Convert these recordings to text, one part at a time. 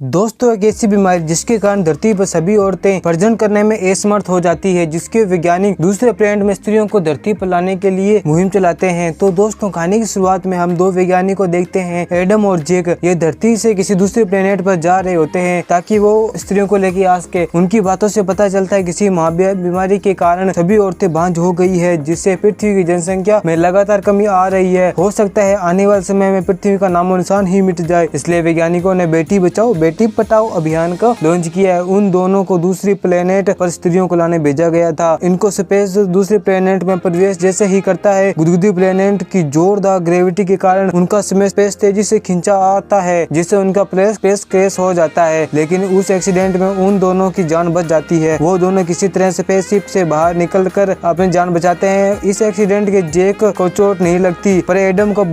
दोस्तों, एक ऐसी बीमारी जिसके कारण धरती पर सभी औरतें प्रजनन करने में असमर्थ हो जाती है, जिसके वैज्ञानिक दूसरे प्लेनेट में स्त्रियों को धरती पर लाने के लिए मुहिम चलाते हैं। तो दोस्तों, कहानी की शुरुआत में हम दो वैज्ञानिकों को देखते हैं, एडम और जैक। ये धरती से किसी दूसरे प्लेनेट पर जा रहे होते हैं ताकि वो स्त्रियों को लेके आ सके। उनकी बातों से पता चलता है किसी बीमारी के कारण सभी औरतें बांझ हो गई है, जिससे पृथ्वी की जनसंख्या में लगातार कमी आ रही है। हो सकता है आने वाले समय में पृथ्वी का नामो निशान ही मिट जाए। इसलिए वैज्ञानिकों ने बेटी बचाओ बेटी पटाओ अभियान का लॉन्च किया है। उन दोनों को दूसरी प्लेनेट पर स्त्रियों को लाने भेजा गया था। इनको स्पेस दूसरे प्लेनेट में प्रवेश जैसे ही करता है, गुदगुदी प्लेनेट की जोरदार ग्रेविटी के कारण उनका स्पेस तेजी से खींचा आता है, जिससे उनका स्पेस क्रैश हो जाता है। लेकिन उस एक्सीडेंट में उन दोनों की जान बच जाती है। वो दोनों किसी तरह स्पेसशिप से बाहर निकलकर अपनी जान बचाते हैं। इस एक्सीडेंट के जैक को चोट नहीं लगती, पर एडम को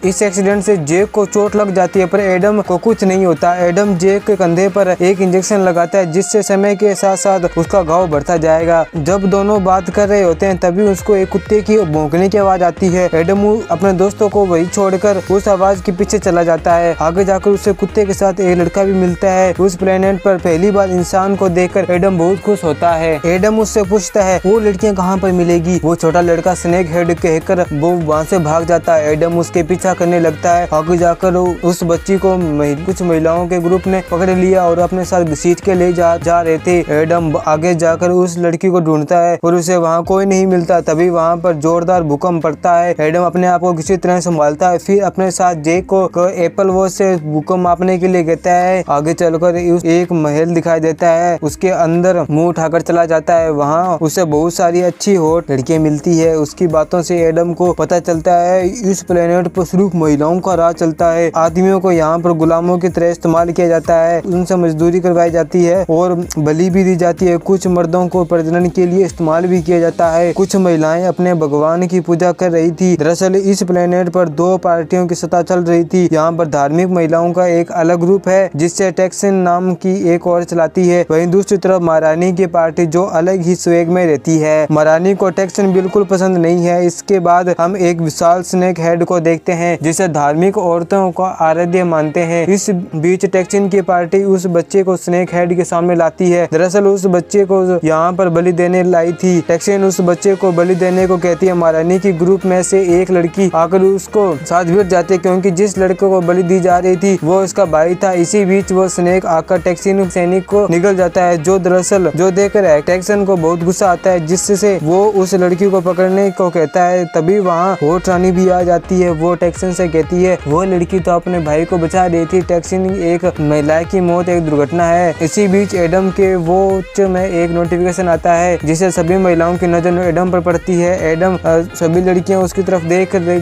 इस एक्सीडेंट से जैक को चोट लग जाती है, पर एडम को कुछ नहीं होता। एडम जैक के कंधे पर एक इंजेक्शन लगाता है, जिससे समय के साथ साथ उसका घाव बढ़ता जाएगा। जब दोनों बात कर रहे होते हैं, तभी उसको एक कुत्ते की भौंकने की आवाज आती है। एडम अपने दोस्तों को वही छोड़कर उस आवाज के पीछे चला जाता है। आगे जाकर उसे कुत्ते के साथ एक लड़का भी मिलता है। उस प्लेनेट पर पहली बार इंसान को देखकर एडम बहुत खुश होता है। एडम उससे पूछता है वो लड़कियां कहाँ पर मिलेगी। वो छोटा लड़का स्नेक हेड कहकर वो वहाँ से भाग जाता है। एडम उसके पीछा करने लगता है। आगे जाकर उस बच्ची को कुछ महिलाओं के ग्रुप ने पकड़ लिया और अपने साथ घसीट के ले जा रहे थे। एडम आगे जाकर उस लड़की को ढूंढता है, पर उसे वहाँ कोई नहीं मिलता। तभी वहाँ पर जोरदार भूकंप पड़ता है। एडम अपने आप को किसी तरह संभालता है, फिर अपने साथ जैक को एप्पल वॉच से भूकंप मापने के लिए कहता है। आगे चलकर एक महल दिखाई देता है, उसके अंदर मुंह उठाकर चला जाता है। वहाँ उसे बहुत सारी अच्छी हॉट लड़कियां मिलती है। उसकी बातों से एडम को पता चलता है इस प्लेनेट पर सिर्फ महिलाओं का राज चलता है। आदमियों को यहाँ पर गुलामों की तरह इस्तेमाल किया जाता है, उनसे मजदूरी करवाई जाती है और बलि भी दी जाती है। कुछ मर्दों को प्रजनन के लिए इस्तेमाल भी किया जाता है। कुछ महिलाएं अपने भगवान की पूजा कर रही थी। दरअसल इस प्लेनेट पर दो पार्टियों की सत्ता चल रही थी। यहाँ पर धार्मिक महिलाओं का एक अलग ग्रुप है, जिससे टैक्सन नाम की एक और चलाती है। वहीं दूसरी तरफ महारानी की पार्टी जो अलग ही स्वेग में रहती है। महारानी को टैक्सन बिल्कुल पसंद नहीं है। इसके बाद हम एक विशाल स्नेक हेड को देखते हैं, जिसे धार्मिक औरतों को आराध्य मानते हैं। इस बीच टैक्सन की पार्टी उस बच्चे को स्नेक हेड के सामने लाती है। दरअसल उस बच्चे को यहाँ पर बलि देने लाई थी। टैक्सन उस बच्चे को बलि देने को कहती है। महारानी की ग्रुप में से एक लड़की आकर उसको साथ भिड़ जाती है, क्योंकि जिस लड़के को बलि दी जा रही थी वो उसका भाई था। इसी बीच वो स्नेक आकर टैक्सन सैनिक को निगल जाता है, जो देखकर टैक्सन को बहुत गुस्सा आता है, जिससे वो उस लड़की को पकड़ने को कहता है। तभी वहाँ हॉट रानी भी आ जाती है। वो टैक्सन से कहती है वो लड़की तो अपने भाई को बचा रही थी। टैक्सन एक महिला की मौत एक दुर्घटना है। इसी बीच एडम के वॉच में एक नोटिफिकेशन आता है, जिससे सभी महिलाओं की नजर एडम पर पड़ती है। एडम सभी लड़कियां उसकी तरफ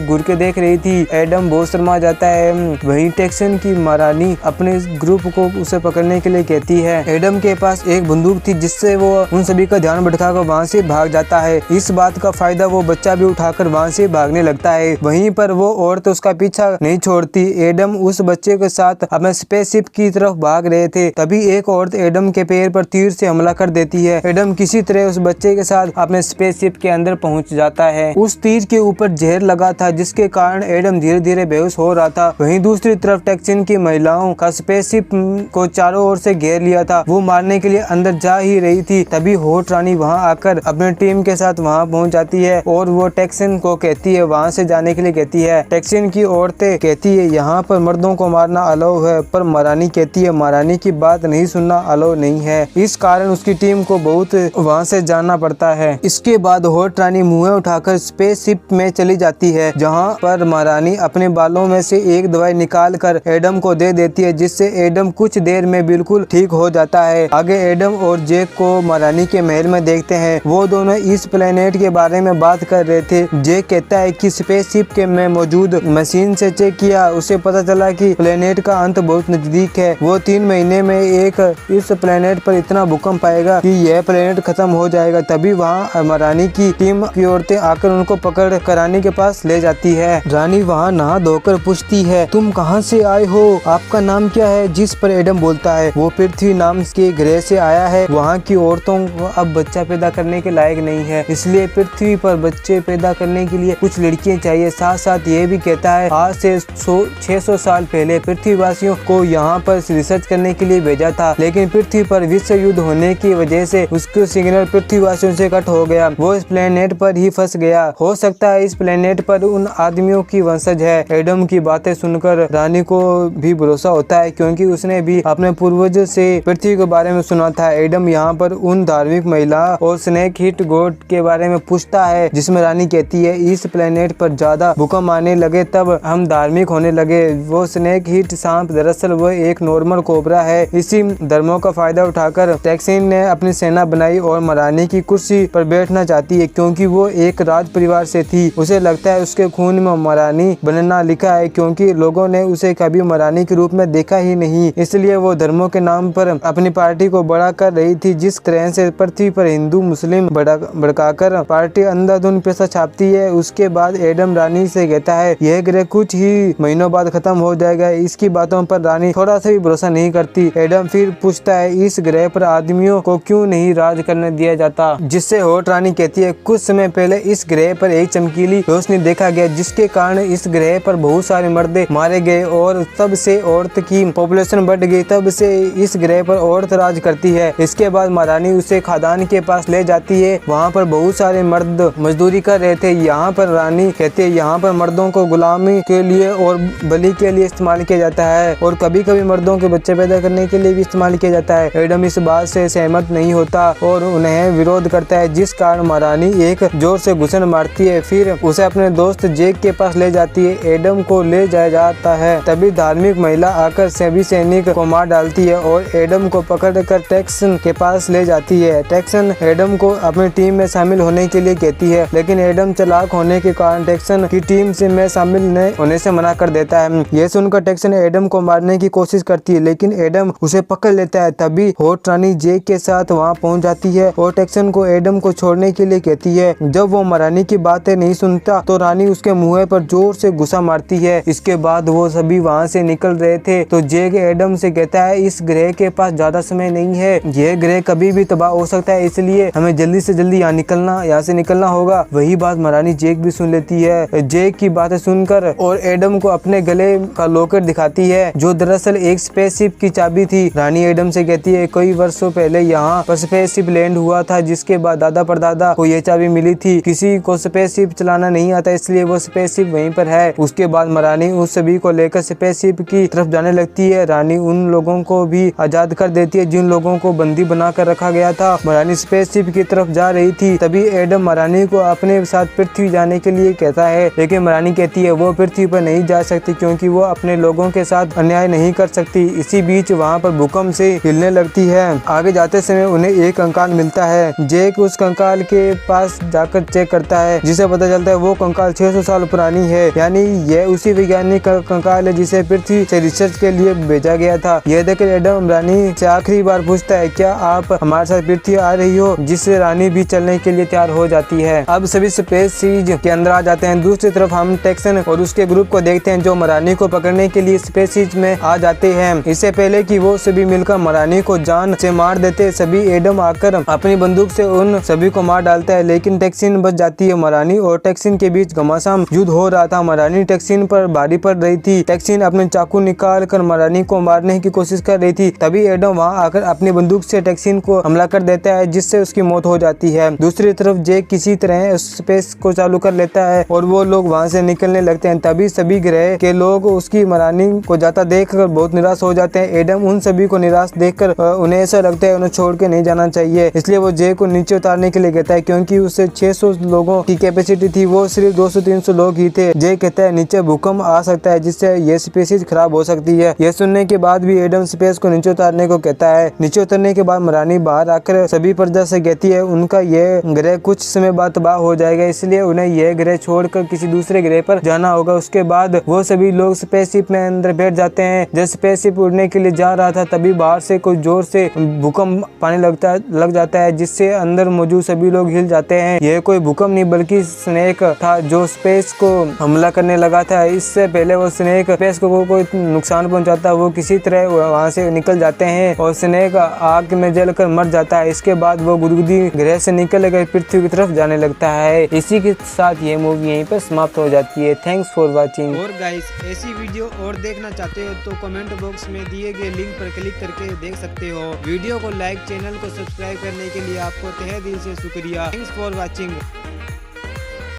घूर के देख रही थी। एडम बहुत शर्मा जाता है। वहीं टैक्सन की महारानी अपने ग्रुप को उसे पकड़ने के लिए कहती है। एडम के पास एक बंदूक थी, जिससे वो उन सभी का ध्यान भटकाकर वहाँ से भाग जाता है। इस बात का फायदा वो बच्चा भी उठाकर वहाँ से भागने लगता है। वहीं पर वो औरत उसका पीछा नहीं छोड़ती। एडम उस बच्चे के साथ अपने स्पेसशिप की तरफ भाग रहे थे। तभी एक औरत एडम के पैर पर तीर से हमला कर देती है। एडम किसी तरह उस बच्चे के साथ अपने स्पेसशिप के अंदर पहुंच जाता है। उस तीर के ऊपर जहर लगा था, जिसके कारण एडम धीरे धीरे बेहोश हो रहा था। वहीं दूसरी तरफ टैक्सन की महिलाओं का स्पेसशिप को चारों ओर से घेर लिया था। वो मारने के लिए अंदर जा ही रही थी। तभी हॉट रानी वहां आकर अपने टीम के साथ वहां पहुंच जाती है और वो टैक्सन को कहती है वहां से जाने के लिए कहती है। टैक्सन की औरतें कहती है यहाँ पर मर्दों को मारना अलाउ है, पर महारानी कहती है महारानी की बात नहीं सुनना अलाउ नहीं है। इस कारण उसकी टीम को बहुत वहां से जाना पड़ता है। इसके बाद हॉट रानी मुँह उठाकर स्पेसशिप में चली जाती है, जहाँ पर महारानी अपने बालों में से एक दवाई निकाल कर एडम को दे देती है, जिससे एडम कुछ देर में बिल्कुल ठीक हो जाता है। आगे एडम और जैक को महारानी के महल में देखते हैं। वो दोनों इस प्लेनेट के बारे में बात कर रहे थे। जैक कहता है कि स्पेसशिप के में मौजूद मशीन से चेक किया, उसे पता चला कि प्लेनेट का अंत बहुत नजदीक है। वो 3 महीने में इस प्लेनेट पर इतना भूकंप आएगा कि यह प्लेनेट खत्म हो जाएगा। तभी वहाँ महारानी की टीम की औरतें आकर उनको पकड़ कर रानी के पास ले जाती है। रानी वहाँ नहा धोकर पूछती है तुम कहाँ से आए हो, आपका नाम क्या है। जिस पर एडम बोलता है वो पृथ्वी नाम के ग्रह से आया है। वहाँ की औरतों को अब बच्चा पैदा करने के लायक नहीं है, इसलिए पृथ्वी पर बच्चे पैदा करने के लिए कुछ लड़कियां चाहिए। साथ साथ ये भी कहता है आज से 600 साल पहले पृथ्वीवासियों को यहाँ पर रिसर्च करने के लिए भेजा था, लेकिन पृथ्वी पर विश्व युद्ध होने की वजह से उसका सिग्नल पृथ्वीवासियों से कट हो गया। वो इस प्लेनेट पर ही फंस गया। हो सकता है इस प्लेनेट पर उन आदमियों की वंशज है। एडम की बातें सुनकर रानी को भी भरोसा होता है, क्योंकि उसने भी अपने पूर्वज से पृथ्वी के बारे में सुना था। एडम यहाँ पर उन धार्मिक महिला और स्नेक हिट गॉड के बारे में पूछता है, जिसमें रानी कहती है इस प्लेनेट पर ज्यादा भूकंप आने लगे तब हम धार्मिक होने लगे। वो स्नेक हिट सांप दरअसल वो एक नॉर्मल कोबरा है। इसी धर्मों का फायदा उठाकर टैक्सिन ने अपनी सेना बनाई और महारानी की कुर्सी पर बैठना चाहती है, क्योंकि वो एक राज परिवार से थी। उसे लगता है उसके खून में महारानी बनना लिखा है, क्योंकि लोगों ने उसे कभी महारानी के रूप में देखा ही नहीं। इसलिए वो धर्मों के नाम पर अपनी पार्टी को बड़ा कर रही थी। जिस तरह से पृथ्वी पर हिंदू मुस्लिम भड़काकर पार्टी अंधाधुंध पैसा छापती है। उसके बाद एडम रानी से कहता है यह ग्रह कुछ ही महीनों बाद खत्म हो जाएगा। इसकी बातों पर रानी थोड़ा सा भी भरोसा नहीं करती। एडम फिर पूछता है इस ग्रह पर आदमियों को क्यों नहीं राज करने दिया जाता, जिससे होट रानी कहती है कुछ समय पहले इस ग्रह पर एक चमकीली रोशनी देखा गया, जिसके कारण इस ग्रह पर बहुत सारे मर्दे मारे गए और तब से औरत की पॉपुलेशन बढ़ गई। तब से इस ग्रह पर औरत राज करती है। इसके बाद महारानी उसे खादान के पास ले जाती है। वहाँ पर बहुत सारे मर्द मजदूरी कर रहे थे। यहाँ पर रानी कहती है यहाँ पर मर्दों को गुलामी के लिए और बलि के लिए इस्तेमाल किया जाता है, और कभी कभी मर्दों के बच्चे पैदा करने के लिए भी इस्तेमाल किया जाता है। एडम इस बात से सहमत नहीं होता और उन्हें विरोध करता है, जिस कारण महारानी एक जोर से घुसन मारती है। फिर उसे अपने दोस्त जेक के पास ले जाती है। एडम को ले जाया जाता है। तभी धार्मिक महिला आकर सभी सैनिक को मार डालती है और एडम को पकड़कर टैक्सन के पास ले जाती है। टैक्सन एडम को अपनी टीम में शामिल होने के लिए कहती है, लेकिन एडम चालाक होने के कारण टैक्सन की टीम से में शामिल होने से मना कर देता है। यह सुनकर टैक्सन एडम को मारने की कोशिश करती है, लेकिन एडम उसे पकड़ लेता है। तभी होट रानी जेक के साथ वहां पहुंच जाती है और टैक्सन को एडम को छोड़ने के लिए कहती है। जब वो महारानी की बातें नहीं सुनता तो रानी उसके मुंह पर जोर से गुस्सा मारती है। इसके बाद वो सभी वहां से निकल रहे थे तो जेक एडम से कहता है इस ग्रह के पास ज्यादा समय नहीं है। यह ग्रह कभी भी तबाह हो सकता है, इसलिए हमें जल्दी से जल्दी यहाँ से निकलना होगा। वही बात महारानी जेक भी सुन लेती है। जेक की बातें सुनकर और एडम को अपने गले का लॉकेट दिखाती है, जो दरअसल एक स्पेसशिप की चाबी थी। रानी एडम से कहती है कई वर्षों पहले यहाँ पर स्पेसशिप लैंड हुआ था, जिसके बाद दादा परदादा को ये चाबी मिली थी। किसी को स्पेसशिप चलाना नहीं आता, इसलिए वो स्पेसशिप वहीं पर है। उसके बाद महारानी उस सभी को लेकर स्पेसशिप की तरफ जाने लगती है। रानी उन लोगों को भी आजाद कर देती है जिन लोगों को बंदी बनाकर रखा गया था। महारानी स्पेसशिप की तरफ जा रही थी, तभी एडम महारानी को अपने साथ पृथ्वी जाने के लिए कहता है, लेकिन महारानी कहती है वो पृथ्वी पर नहीं जा सकती, क्योंकि वो अपने लोगों के साथ अन्याय नहीं कर सकती। इसी बीच वहाँ पर भूकंप से हिलने लगती है। आगे जाते समय उन्हें एक कंकाल मिलता है। जेक उस कंकाल के पास जाकर चेक करता है, जिसे पता चलता है वो कंकाल 600 साल पुरानी है, यानी यह उसी वैज्ञानिक का कंकाल है जिसे पृथ्वी से रिसर्च के लिए भेजा गया था। यह देखकर एडम रानी से आखिरी बार पूछता है क्या आप हमारे साथ पृथ्वी आ रही हो, जिससे रानी भी चलने के लिए तैयार हो जाती है। अब सभी स्पेस सीज के अंदर आ जाते हैं। दूसरी तरफ हम टैक्सन और उसके ग्रुप को देखते हैं, जो महारानी को पकड़ने के लिए स्पेस सीज में आ जाते हैं। इससे पहले कि वो सभी मिलकर महारानी को जान से मार देते, सभी एडम आकर अपनी बंदूक से उन सभी को मार डालता है, लेकिन टैक्सिन बच जाती है। महारानी और टैक्सिन के बीच घमासान युद्ध हो रहा था। महारानी टैक्सिन पर भारी पड़ रही थी। टैक्सिन अपने चाकू निकाल कर महारानी को मारने की कोशिश कर रही थी। तभी एडम वहां आकर अपनी बंदूक से टैक्सिन को हमला कर देता है, जिससे उसकी मौत हो जाती है। दूसरी तरफ जेक किसी तरह स्पेस को चालू कर लेता है और वो लोग वहां से निकलने लगते हैं। तभी सभी ग्रह के लोग उसकी महारानी को जाता देखकर बहुत निराश हो जाते हैं। एडम उन सभी को निराश देखकर उन्हें ऐसा लगता है उन्हें छोड़ के नहीं जाना चाहिए, इसलिए वो जेक को नीचे उतारने के लिए कहता है, क्योंकि उससे 600 लोगों की कैपेसिटी थी, वो सिर्फ 200-300 लोग ही थे। जेक कहता है नीचे भूकंप आ सकता है, जिससे ये स्पेसीज खराब हो सकती है। यह सुनने के बाद भी एडम स्पेस को नीचे उतारने को कहता है। नीचे उतरने के बाद महारानी बाहर आकर सभी प्रजा से कहती है उनका यह ग्रह कुछ समय बाद तबाह हो जाएगा, इसलिए उन्हें यह ग्रह छोड़कर किसी दूसरे ग्रह पर जाना होगा। उसके बाद वो सभी लोग स्पेसशिप में अंदर बैठ जाते हैं। जब स्पेसशिप उड़ने के लिए जा रहा था, तभी बाहर से कोई जोर से भूकंप पाने लग जाता है, जिससे अंदर मौजूद सभी लोग हिल जाते हैं। यह कोई भूकंप नहीं बल्कि स्नेक था, जो स्पेस को हमला करने लगा था। इससे पहले वो स्नेक स्पेस को कोई नुकसान पहुंचाता, वो किसी तरह वहां से निकल जाते हैं और स्नेक आग में जलकर मर जाता है। इसके बाद वो गुदगुदी ग्रह से निकल कर पृथ्वी की तरफ जाने लगता है। इसी के साथ ये मूवी यहीं पर समाप्त हो जाती है। Thanks for watching. और गाइस ऐसी वीडियो और देखना चाहते हो तो कमेंट कमेंट बॉक्स में दिए गए लिंक पर क्लिक करके देख सकते हो। वीडियो को लाइक, चैनल को सब्सक्राइब करने के लिए आपको तहे दिल से शुक्रिया। Thanks for watching.